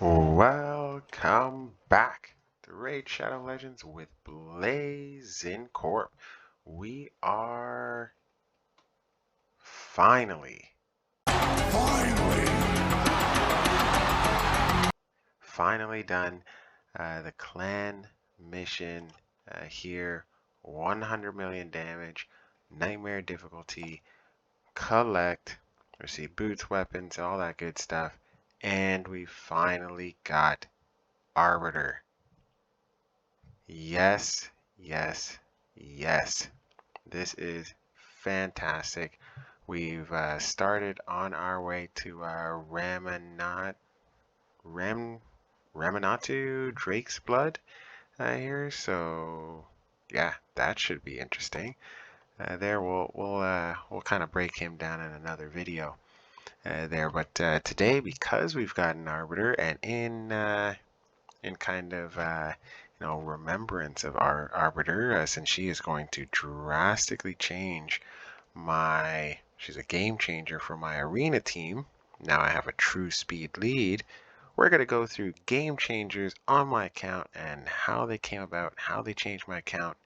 Welcome back to Raid Shadow Legends with Blazing Corp. We are finally done the clan mission here. 100 million damage, nightmare difficulty, collect, receive boots, weapons, all that good stuff. And we finally got Arbiter. Yes, yes, yes. This is fantastic. We've started on our way to Ramanatu Drake's Blood here, so yeah, that should be interesting. There we'll kind of break him down in another video there, but today, because we've got an Arbiter and in kind of remembrance of our Arbiter, since she is going to drastically change she's a game changer for my arena team. Now I have a true speed lead. We're going to go through game changers on my account and how they came about, how they changed my account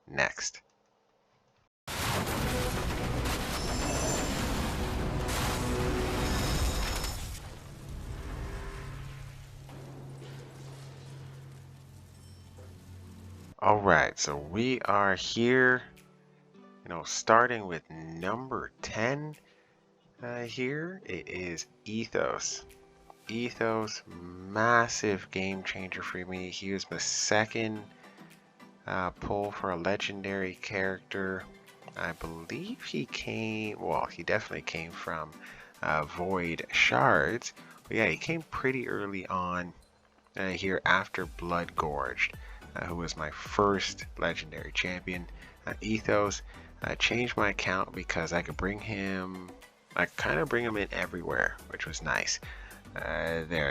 next. All right, so we are here, starting with number 10 here. It is Ethos. Ethos, massive game changer for me. He was my second pull for a legendary character. I believe he definitely came from Void Shards. But yeah, he came pretty early on here after Blood Gorged, who was my first legendary champion. Ethos changed my account because I could bring him, in everywhere, which was nice.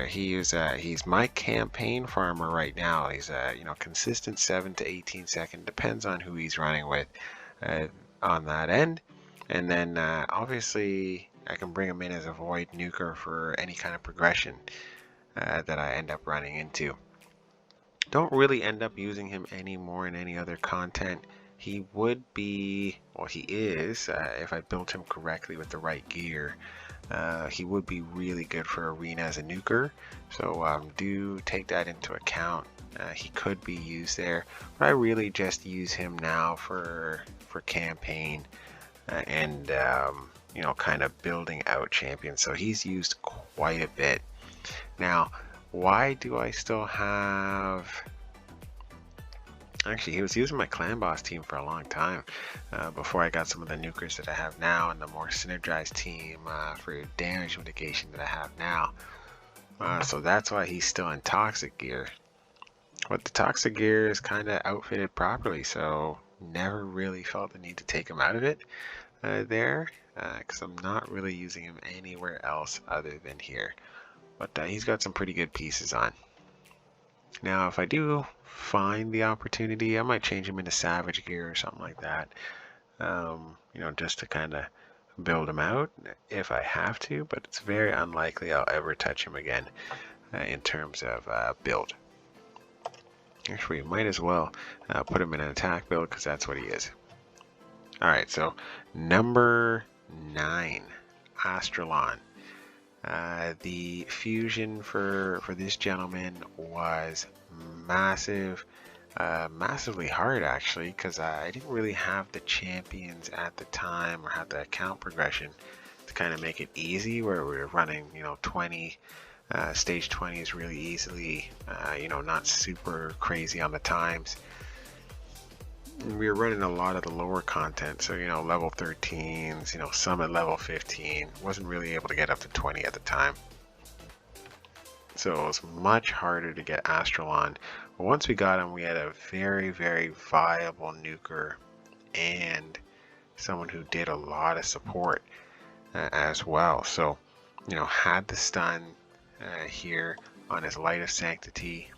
He's my campaign farmer right now. He's consistent 7 to 18 second, depends on who he's running with on that end. And then obviously I can bring him in as a void nuker for any kind of progression that I end up running into. Don't really end up using him anymore in any other content. He would be, well, he is, if I built him correctly with the right gear, he would be really good for arena as a nuker. So do take that into account. He could be used there, but I really just use him now for campaign and kind of building out champions. So he's used quite a bit. Now, why do I still have... Actually, he was using my clan boss team for a long time before I got some of the nukers that I have now and the more synergized team for damage mitigation that I have now. So that's why he's still in toxic gear. But the toxic gear is kind of outfitted properly, so never really felt the need to take him out of it there, because I'm not really using him anywhere else other than here. But he's got some pretty good pieces on. Now, if I do find the opportunity, I might change him into savage gear or something like that, just to kind of build him out if I have to, but it's very unlikely I'll ever touch him again in terms of build. Actually, might as well put him in an attack build because that's what he is. Alright, so number 9, Astralon. The fusion for this gentleman was massively hard actually, because I didn't really have the champions at the time or have the account progression to kind of make it easy, where we were running 20 stage 20s really easily, not super crazy on the times. We were running a lot of the lower content, so level 13s, some at level 15. Wasn't really able to get up to 20 at the time, so it was much harder to get Astralon. But once we got him, we had a very, very viable nuker and someone who did a lot of support as well. So had the stun here on his Light of Sanctity,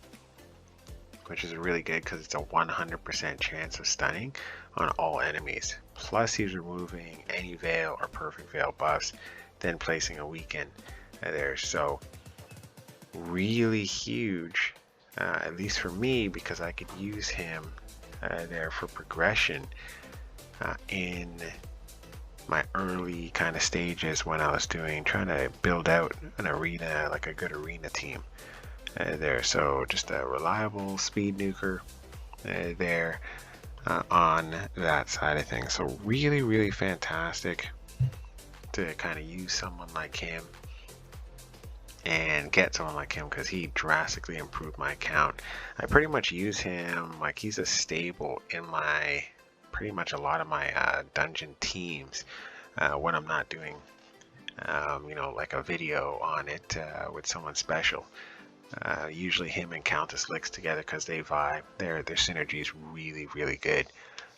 which is really good because it's a 100% chance of stunning on all enemies. Plus he's removing any Veil or Perfect Veil buffs, then placing a weaken there. So really huge, at least for me, because I could use him there for progression in my early kind of stages when I was trying to build out an arena, like a good arena team there. So just a reliable speed nuker there on that side of things. So really, really fantastic to kind of use someone like him and get someone like him, because he drastically improved my account. I pretty much use him like he's a staple in my pretty much a lot of my dungeon teams when I'm not doing you know, like a video on it with someone special. Usually him and Countess Licks together, because they vibe. Their synergy is really, really good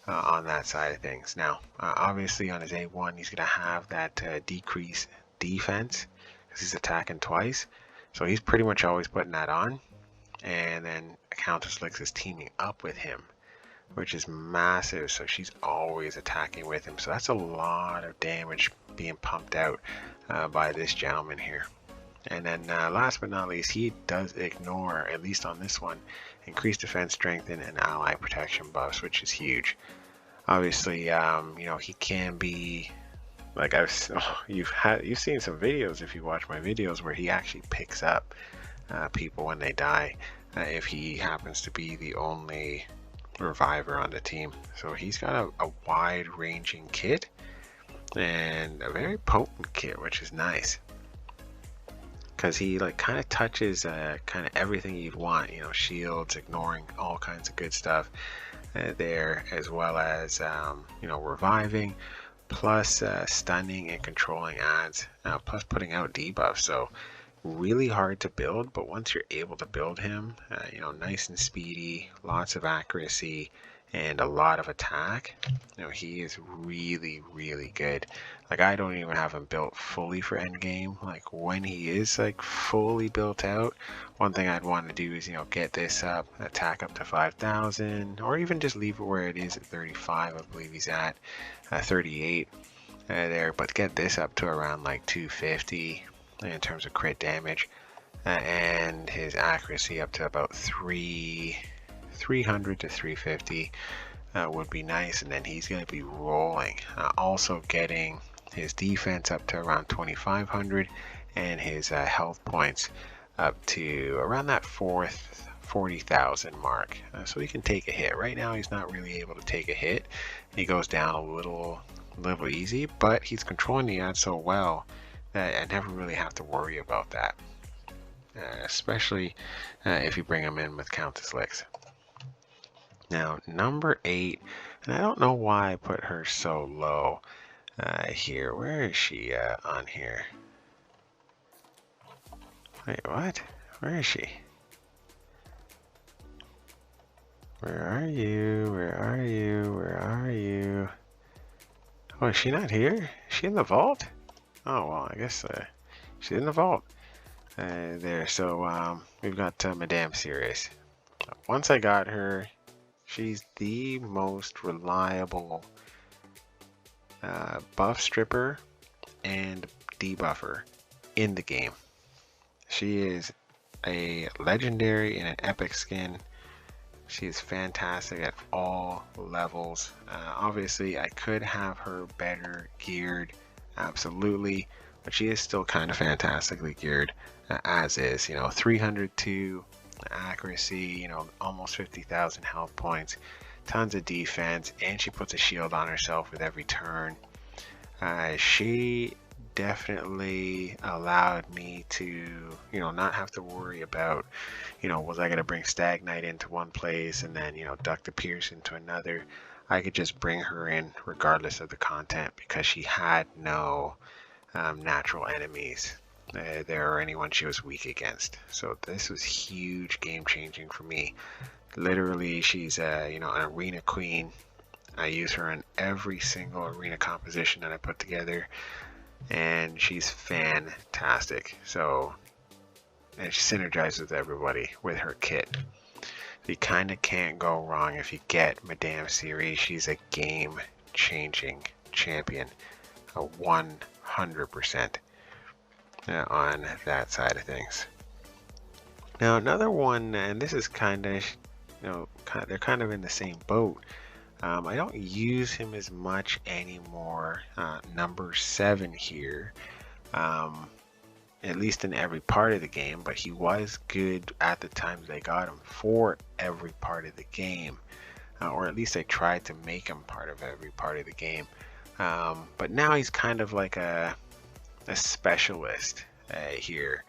on that side of things. Now, obviously on his A1, he's going to have that decrease defense because he's attacking twice. So he's pretty much always putting that on. And then Countess Licks is teaming up with him, which is massive. So she's always attacking with him. So that's a lot of damage being pumped out by this gentleman here. And then last but not least, he does ignore, at least on this one, increased defense, strength, and ally protection buffs, which is huge. Obviously, you know, he can be like you've seen some videos if you watch my videos where he actually picks up people when they die if he happens to be the only reviver on the team. So he's got a wide-ranging kit and a very potent kit, which is nice, because he like kind of touches kind of everything you'd want, you know, shields, ignoring all kinds of good stuff there, as well as you know, reviving, plus stunning and controlling adds, plus putting out debuffs. So really hard to build, but once you're able to build him, you know, nice and speedy, lots of accuracy, and a lot of attack, you know, he is really, really good. Like, I don't even have him built fully for endgame. Like, when he is like fully built out, one thing I'd want to do is, you know, get this up, attack up to 5,000, or even just leave it where it is at 35. I believe he's at 38 there, but get this up to around like 250 in terms of crit damage, and his accuracy up to about 300 to 350 would be nice, and then he's going to be rolling. Also getting his defense up to around 2,500 and his health points up to around that 40,000 mark, so he can take a hit. Right now he's not really able to take a hit. He goes down a little easy, but he's controlling the ad so well that I never really have to worry about that, especially if you bring him in with Countess Licks. Now, number 8, and I don't know why I put her so low here. Where is she on here? Wait, what? Where is she? Where are you? Where are you? Where are you? Oh, is she not here? Is she in the vault? Oh, well, I guess she's in the vault there. So we've got Madame Serious. Once I got her, she's the most reliable buff stripper and debuffer in the game. She is a legendary and an epic skin. She is fantastic at all levels. Obviously, I could have her better geared, absolutely, but she is still kind of fantastically geared as is. You know, 302 accuracy, you know, almost 50,000 health points, tons of defense, and she puts a shield on herself with every turn. She definitely allowed me to, you know, not have to worry about, you know, was I going to bring Stag Knight into one place and then, you know, Duck the Pierce into another. I could just bring her in regardless of the content, because she had no natural enemies there or anyone she was weak against. So this was huge, game changing for me. Literally, she's you know, an arena queen. I use her in every single arena composition that I put together, and she's fantastic. So, and she synergizes with everybody with her kit. You kind of can't go wrong if you get Madame Siri. She's a game changing champion, 100% on that side of things. Now another one, and this is kind of, they're kind of in the same boat. I don't use him as much anymore. Number 7 here, um, at least in every part of the game, but he was good at the time they got him for every part of the game, or at least I tried to make him part of every part of the game. But now he's kind of like a specialist here.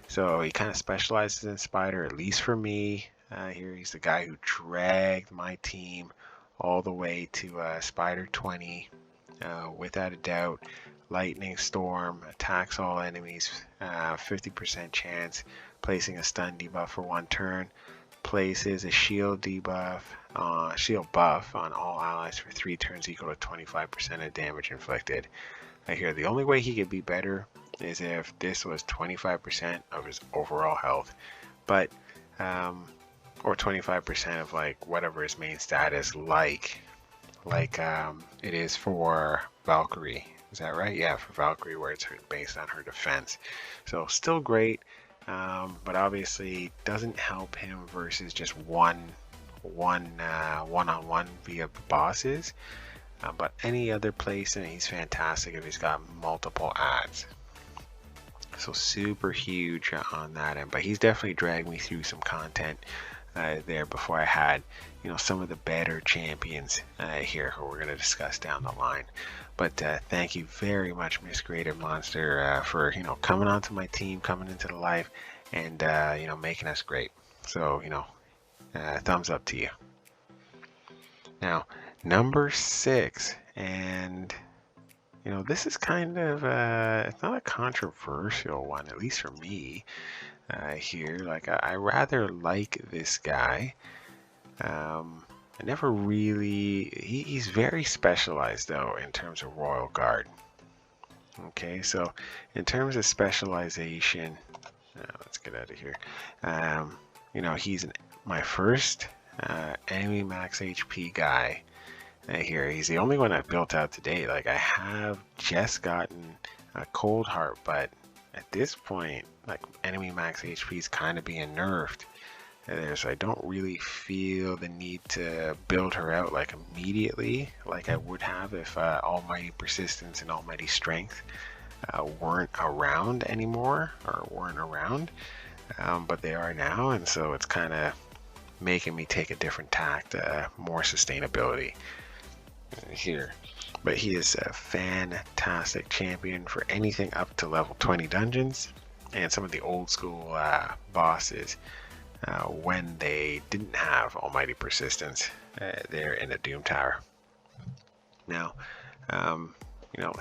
So he kind of specializes in spider, at least for me. Here he's the guy who dragged my team all the way to spider 20 without a doubt. Lightning storm attacks all enemies, 50% chance, placing a stun debuff for 1 turn. Places a shield debuff, shield buff on all allies for 3 turns equal to 25% of damage inflicted. Here, the only way he could be better is if this was 25% of his overall health, but or 25% of like whatever his main status, like it is for Valkyrie. Is that right? Yeah, for Valkyrie, where it's based on her defense. So still great, but obviously doesn't help him versus just one-on-one via bosses. But any other place, and he's fantastic if he's got multiple adds. So super huge on that end. But he's definitely dragged me through some content there before I had, some of the better champions here who we're going to discuss down the line. But thank you very much, Miss Creative Monster, for coming onto my team, coming into the life, and making us great. So thumbs up to you. Now, number 6, and this is kind of it's not a controversial one, at least for me here. Like I rather like this guy. I never really. He's very specialized though in terms of Royal Guard. Okay, so in terms of specialization, let's get out of here. He's my first enemy max HP guy here. He's the only one I've built out to date. Like I have just gotten a Cold Heart, but at this point, like enemy max HP is kind of being nerfed there, so I don't really feel the need to build her out like immediately, like I would have if Almighty Persistence and Almighty Strength weren't around anymore, or weren't around, but they are now, and so it's kind of making me take a different tact, more sustainability here. But he is a fantastic champion for anything up to level 20 dungeons and some of the old school bosses when they didn't have Almighty Persistence there in the Doom Tower. Now,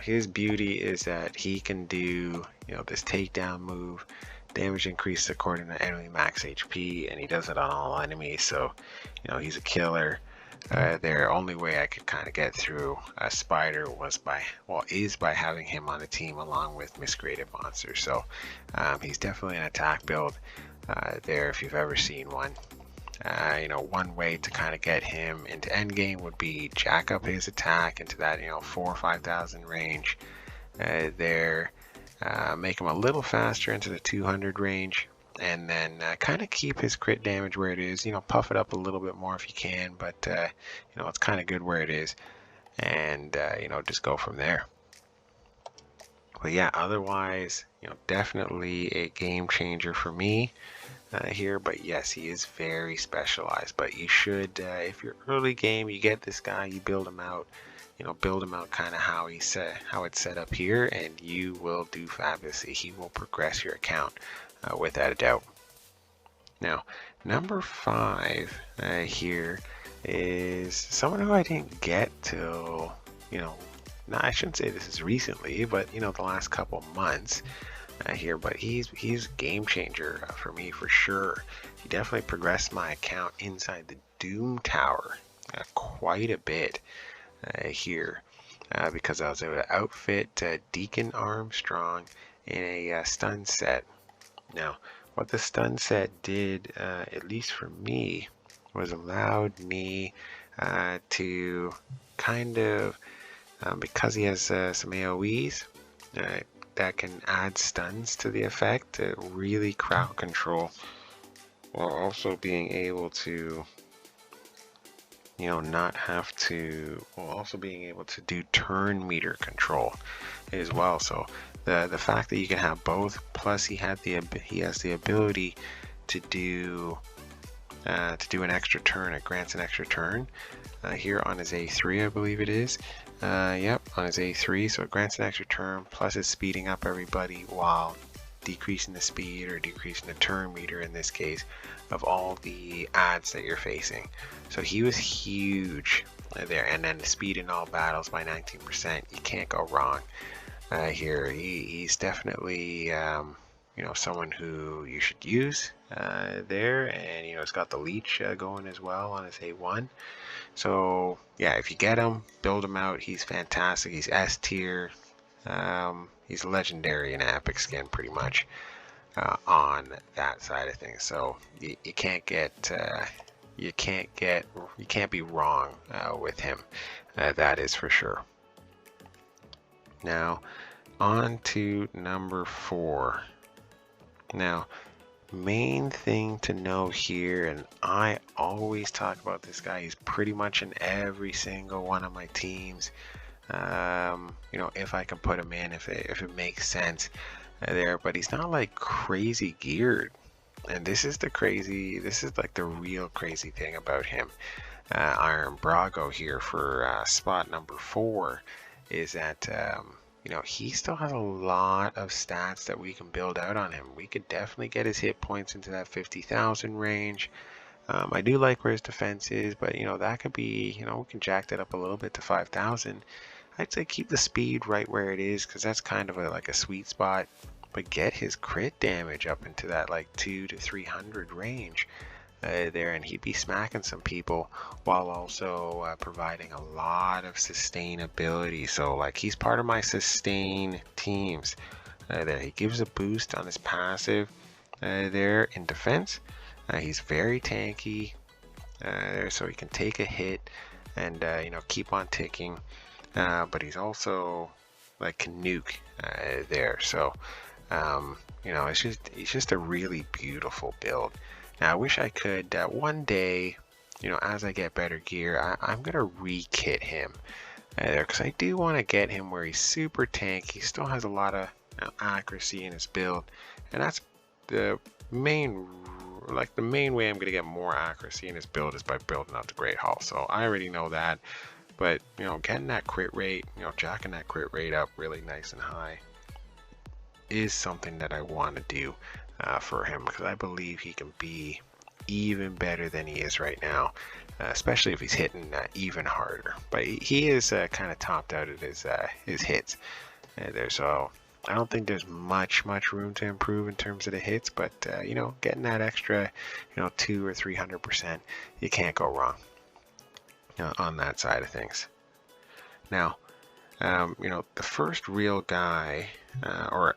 his beauty is that he can do this takedown move, damage increase according to enemy max HP, and he does it on all enemies. So he's a killer. Their only way I could kind of get through a spider is by having him on the team along with Miss Creative Monster. So he's definitely an attack build there if you've ever seen one. One way to kind of get him into endgame would be jack up his attack into that 4,000 or 5,000 range there, make him a little faster into the 200 range, and then kind of keep his crit damage where it is. Puff it up a little bit more if you can, but it's kind of good where it is, and just go from there. But yeah, otherwise, definitely a game changer for me here. But yes, he is very specialized. But you should, if you're early game, you get this guy, you build him out. Build him out kind of how it's set up here, and you will do fabulously. He will progress your account without a doubt. Now, number 5 here is someone who I didn't get till, I shouldn't say this is recently, but the last couple months here. But he's a game changer for me for sure. He definitely progressed my account inside the Doom Tower quite a bit here because I was able to outfit Deacon Armstrong in a stun set. Now, what the stun set did, at least for me, was allowed me to kind of, because he has some AoEs that can add stuns to the effect, to really crowd control while also being able to, not have to, while also being able to do turn meter control as well. So the fact that you can have both, plus he has the ability to do an extra turn. It grants an extra turn here on his A3, I believe it is. Yep, on his A3, so it grants an extra turn, plus it's speeding up everybody while decreasing the speed or decreasing the turn meter in this case of all the adds that you're facing. So he was huge there, and then the speed in all battles by 19%. You can't go wrong here. He's definitely someone who you should use there, and it's got the leech going as well on his A1. So yeah, if you get him, build him out. He's fantastic. He's S tier. He's legendary in epic skin pretty much on that side of things. So you can't be wrong with him. That is for sure. Now on to number 4. Now, main thing to know here, and I always talk about this guy, he's pretty much in every single one of my teams. If I can put him in, if it makes sense there, but he's not like crazy geared. And this is like the real crazy thing about him. Iron Braggo here for spot number 4 is that he still has a lot of stats that we can build out on him. We could definitely get his hit points into that 50,000 range. I do like where his defense is, but that could be, we can jack that up a little bit to 5,000. I'd say keep the speed right where it is, because that's kind of like a sweet spot, but get his crit damage up into that like 200 to 300 range there, and he'd be smacking some people while also providing a lot of sustainability. So like he's part of my sustain teams there. He gives a boost on his passive there in defense. He's very tanky there, so he can take a hit and keep on ticking, but he's also like can nuke there. So it's just a really beautiful build. Now I wish I could one day, as I get better gear, I'm gonna re-kit him there, because I do want to get him where he's super tanky. He still has a lot of accuracy in his build, and that's the main way I'm gonna get more accuracy in his build is by building out the Great Hall. So I already know that, but getting that crit rate, jacking that crit rate up really nice and high is something that I want to do for him, because I believe he can be even better than he is right now, especially if he's hitting even harder. But he is kind of topped out at his hits there, so I don't think there's much room to improve in terms of the hits, but getting that extra 200 or 300%, you can't go wrong on that side of things. Now the first real guy or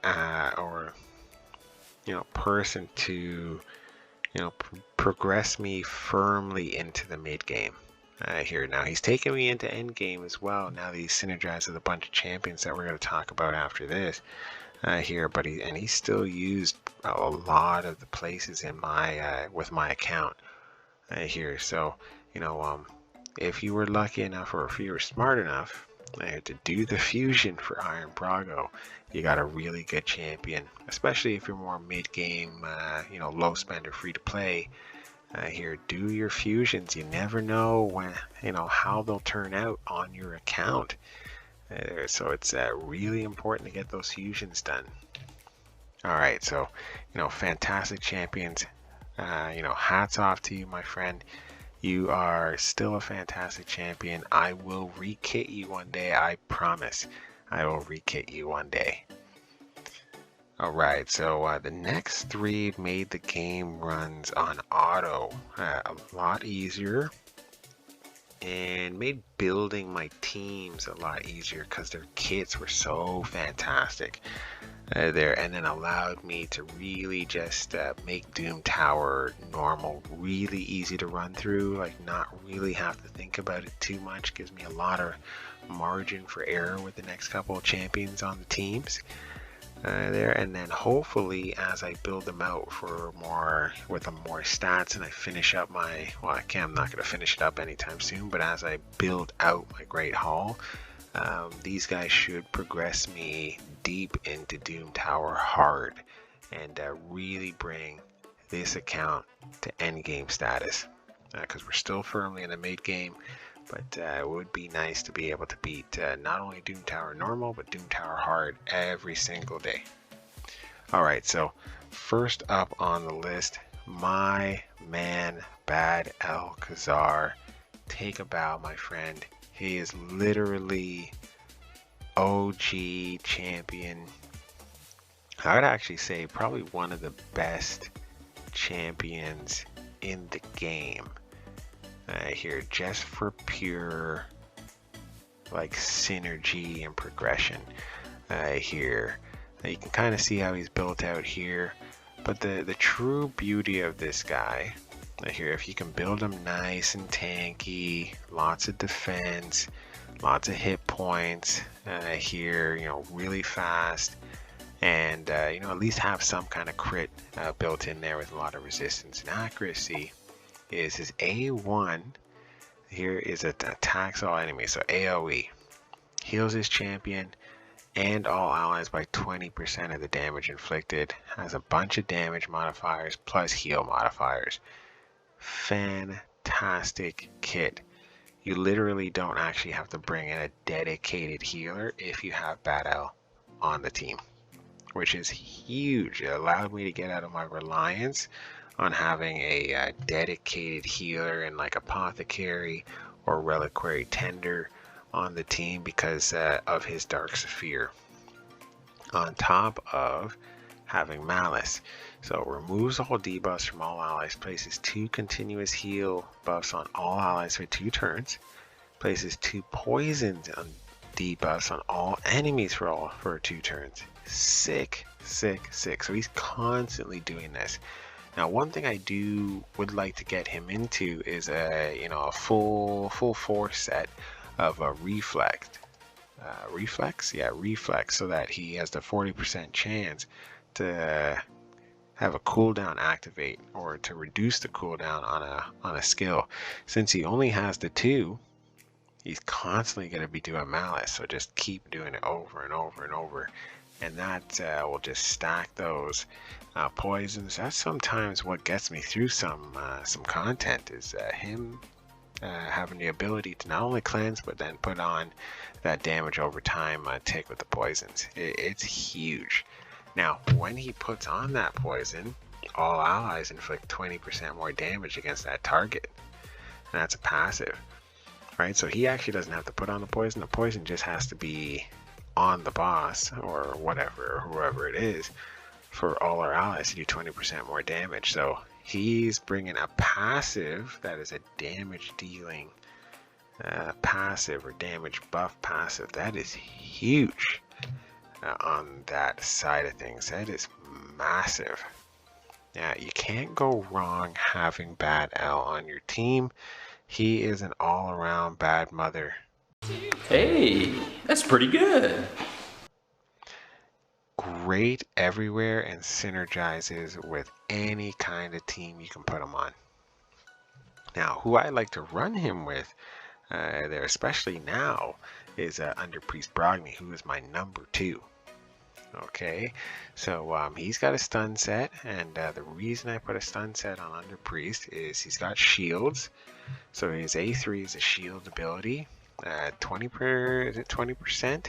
person to progress me firmly into the mid game here. Now he's taken me into end game as well, now that he's synergized with a bunch of champions that we're going to talk about after this here, but he's still used a lot of the places in my with my account here. So if you were lucky enough, or if you were smart enough to do the fusion for Iron Braggo, you got a really good champion, especially if you're more mid-game, low spender, free to play here. Do your fusions. You never know when, how they'll turn out on your account. So it's really important to get those fusions done. All right, so fantastic champions. Hats off to you, my friend. You are still a fantastic champion. I will re-kit you one day, I promise. I will re-kit you one day. Alright, so the next 3 made the game runs on auto a lot easier, and made building my teams a lot easier because their kits were so fantastic there, and then allowed me to really just make Doom Tower normal, really easy to run through, like not really have to think about it too much. Gives me a lot of margin for error with the next couple of champions on the teams there, and then hopefully as I build them out for more with more stats and I finish up my, well, I'm not going to finish it up anytime soon, but as I build out my Great Hall, these guys should progress me deep into Doom Tower hard and really bring this account to endgame status, because we're still firmly in the mid game. But it would be nice to be able to beat not only Doom Tower normal, but Doom Tower hard every single day. Alright, so first up on the list, my man, Bad Alcazar. Take a bow, my friend. He is literally OG champion. I would actually say probably one of the best champions in the game. Here, just for pure like synergy and progression. Here, you can kind of see how he's built out here, but the true beauty of this guy here, if you can build him nice and tanky, lots of defense, lots of hit points, here, you know, really fast, and you know, at least have some kind of crit built in there with a lot of resistance and accuracy, is his A1 here is attacks all enemies, so AoE, heals his champion and all allies by 20% of the damage inflicted, has a bunch of damage modifiers plus heal modifiers. Fantastic kit. You literally don't actually have to bring in a dedicated healer if you have Bad Al on the team, which is huge. It allowed me to get out of my reliance on having a dedicated healer and like apothecary or reliquary tender on the team because of his Dark Saphir, on top of having Malice. So removes all debuffs from all allies, places 2 continuous heal buffs on all allies for 2 turns, places 2 poisons on debuffs on all enemies for 2 turns. Sick, sick, sick. So he's constantly doing this. Now, one thing I would like to get him into is a full force set of a reflect, so that he has the 40% chance to have a cooldown activate or to reduce the cooldown on a skill. Since he only has the 2, he's constantly going to be doing Malice, so just keep doing it over and over and over, and that will just stack those poisons. That's sometimes what gets me through some content, is him having the ability to not only cleanse but then put on that damage over time tick with the poisons. It's huge. Now, when he puts on that poison, all allies inflict 20% more damage against that target, and that's a passive, right? So he actually doesn't have to put on the poison just has to be on the boss or whatever, or whoever it is, for all our allies to do 20% more damage. So he's bringing a passive that is a damage dealing passive or damage buff passive. That is huge on that side of things. That is massive. Yeah, you can't go wrong having Bad Al on your team. He is an all-around bad mother. Hey, that's pretty good. Great everywhere and synergizes with any kind of team you can put him on. Now, who I like to run him with there, especially now, is Under Priest Brogni, who is my number 2. Okay, so he's got a stun set, and the reason I put a stun set on Under Priest is he's got shields. So his A3 is a shield ability, 20%.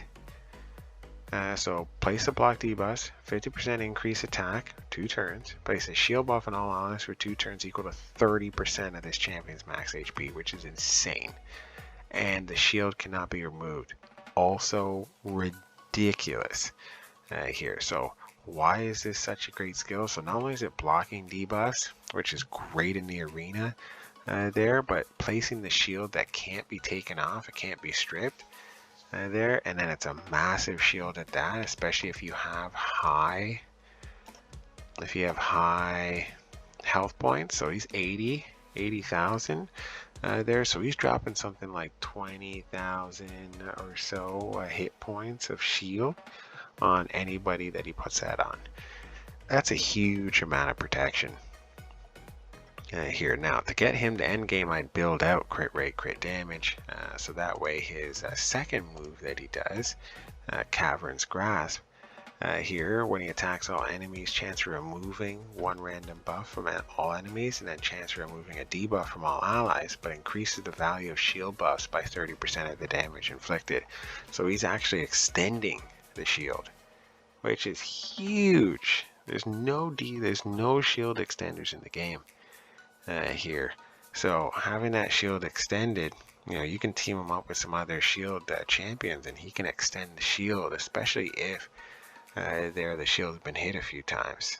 So place a block debuff, 50% increase attack, 2 turns. Place a shield buff on all allies for 2 turns equal to 30% of this champion's max HP, which is insane. And the shield cannot be removed. Also ridiculous here. So why is this such a great skill? So not only is it blocking debuffs, which is great in the arena there, but placing the shield that can't be taken off, it can't be stripped there, and then it's a massive shield at that, especially if you have high health points. So he's 80,000 there, so he's dropping something like 20,000 or so hit points of shield on anybody that he puts that on. That's a huge amount of protection. Here now, to get him to end game, I'd build out crit rate, crit damage, so that way his second move that he does, Cavern's Grasp, here when he attacks all enemies, chance for removing one random buff from all enemies, and then chance for removing a debuff from all allies, but increases the value of shield buffs by 30% of the damage inflicted. So he's actually extending the shield, which is huge. There's no shield extenders in the game. Here. So having that shield extended, you can team him up with some other shield champions and he can extend the shield, especially if the shield's been hit a few times.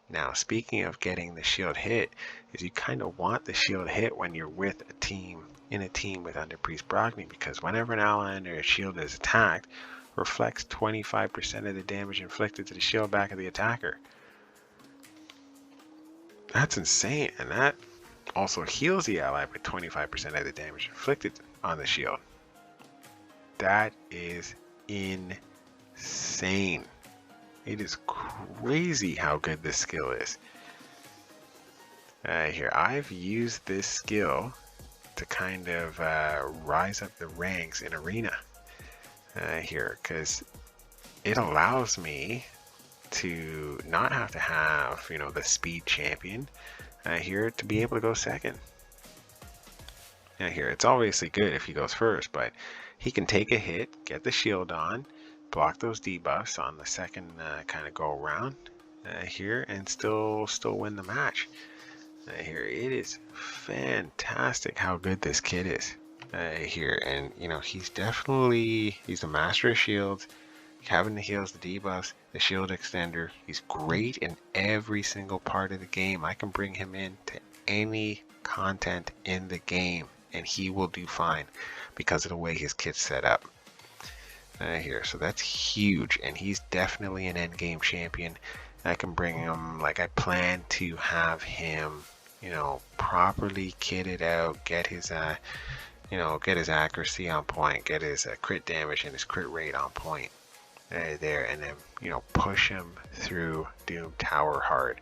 Now, speaking of getting the shield hit, is you kind of want the shield hit when you're with a team, in a team with Underpriest Brogni, because whenever an ally under a shield is attacked, reflects 25% of the damage inflicted to the shield back of the attacker. That's insane, and that also heals the ally by 25% of the damage inflicted on the shield. That is insane. It is crazy how good this skill is. Here, I've used this skill to kind of rise up the ranks in Arena. Here, because it allows me to not have to have, the speed champion here to be able to go second. Now here, it's obviously good if he goes first, but he can take a hit, get the shield on, block those debuffs on the second kind of go around here, and still win the match. Here, it is fantastic how good this kid is here, and he's the master of shields. Having the heals, the debuffs, the shield extender. He's great in every single part of the game. I can bring him into any content in the game and he will do fine because of the way his kit's set up. Here, so that's huge, and he's definitely an end game champion. I can bring him, like I plan to have him, properly kitted out, get his accuracy on point, get his crit damage and his crit rate on point. There, and then push him through Doom Tower hard.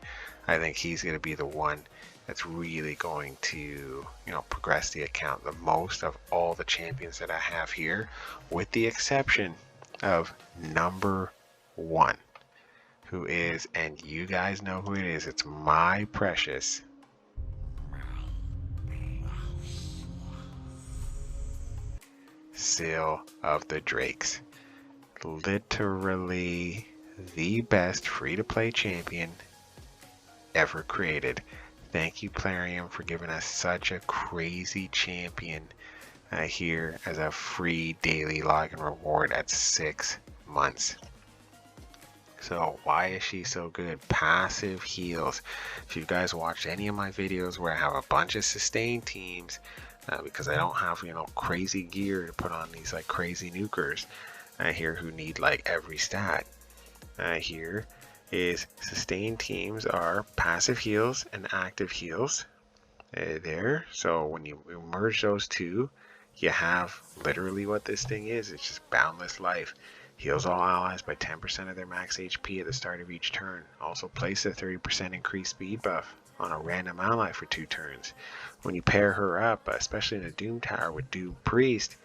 I think he's going to be the one that's really going to progress the account the most of all the champions that I have here, with the exception of number 1, who is, and you guys know who it is, it's my precious Seal of the Drakes. Literally the best free-to-play champion ever created. Thank you, Plarium, for giving us such a crazy champion here as a free daily login reward at 6 months. So why is she so good? Passive heals. If you guys watched any of my videos where I have a bunch of sustain teams, because I don't have crazy gear to put on these like crazy nukers here who need like every stat, here is sustain teams are passive heals and active heals there. So when you merge those two, you have literally what this thing is. It's just boundless life. Heals all allies by 10% of their max HP at the start of each turn. Also place a 30% increased speed buff on a random ally for 2 turns. When you pair her up, especially in a Doom Tower with Doom Priest,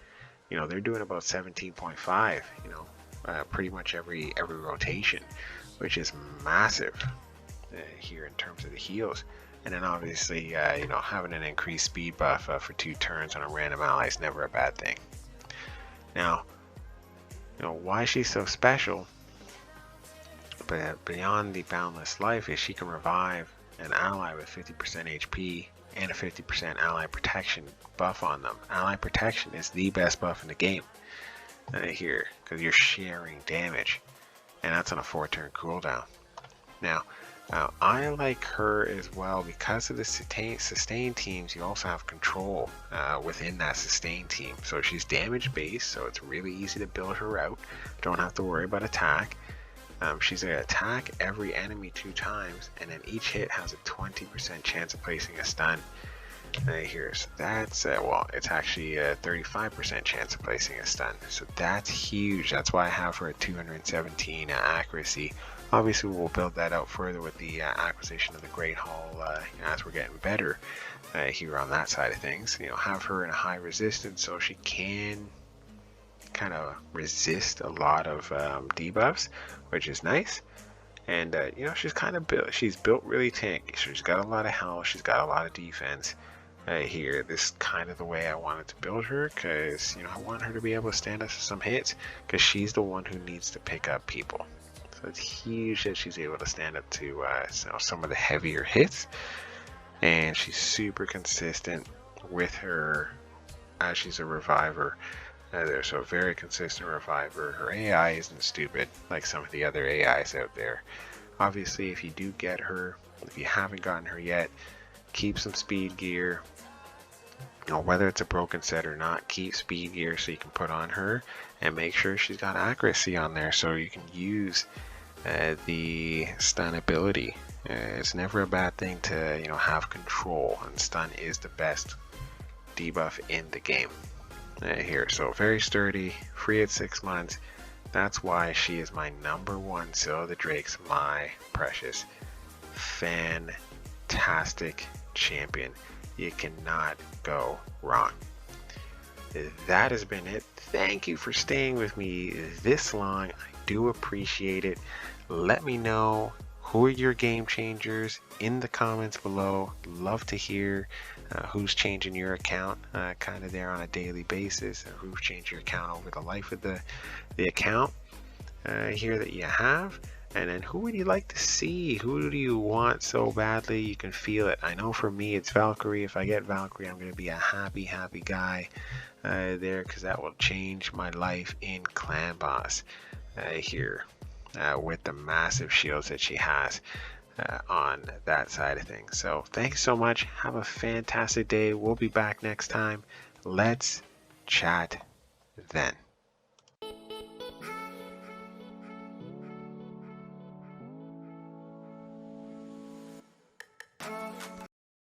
they're doing about 17.5, pretty much every rotation, which is massive here in terms of the heals. And then obviously, having an increased speed buff for 2 turns on a random ally is never a bad thing. Now, why she's so special, but beyond the boundless life, is she can revive an ally with 50% HP and a 50% ally protection buff on them. Ally protection is the best buff in the game here, because you're sharing damage, and that's on a 4-turn cooldown. Now, I like her as well because of the sustain teams. You also have control within that sustain team. So she's damage based, so it's really easy to build her out. Don't have to worry about attack. She's going to attack every enemy 2 times, and then each hit has a 20% chance of placing a stun. Here, so that's well, it's actually a 35% chance of placing a stun, so that's huge. That's why I have her at 217 accuracy. Obviously, we'll build that out further with the acquisition of the Great Hall as we're getting better here on that side of things. Have her in a high resistance so she can kind of resist a lot of debuffs, which is nice. And she's kind of built. She's built really tanky. She's got a lot of health. She's got a lot of defense. Here, this is kind of the way I wanted to build her, because I want her to be able to stand up to some hits, because she's the one who needs to pick up people. So it's huge that she's able to stand up to some of the heavier hits, and she's super consistent with her as she's a reviver. There's a very consistent reviver. Her AI isn't stupid like some of the other AIs out there. Obviously, if you do get her, if you haven't gotten her yet, keep some speed gear. Whether it's a broken set or not, keep speed gear so you can put on her, and make sure she's got accuracy on there so you can use the stun ability. It's never a bad thing to have control, and stun is the best debuff in the game. Here, so very sturdy, free at 6 months. That's why she is my #1. So the Drake's my precious, fantastic champion. You cannot go wrong. That has been it. Thank you for staying with me this long. I do appreciate it. Let me know who are your game changers in the comments below. Love to hear who's changing your account kind of there on a daily basis, and who's changed your account over the life of the account here that you have. And then who would you like to see? Who do you want so badly you can feel it? I know for me it's Valkyrie. If I get Valkyrie, I'm going to be a happy guy there, because that will change my life in Clan Boss here with the massive shields that she has on that side of things. So thanks so much. Have a fantastic day. We'll be back next time. Let's chat then.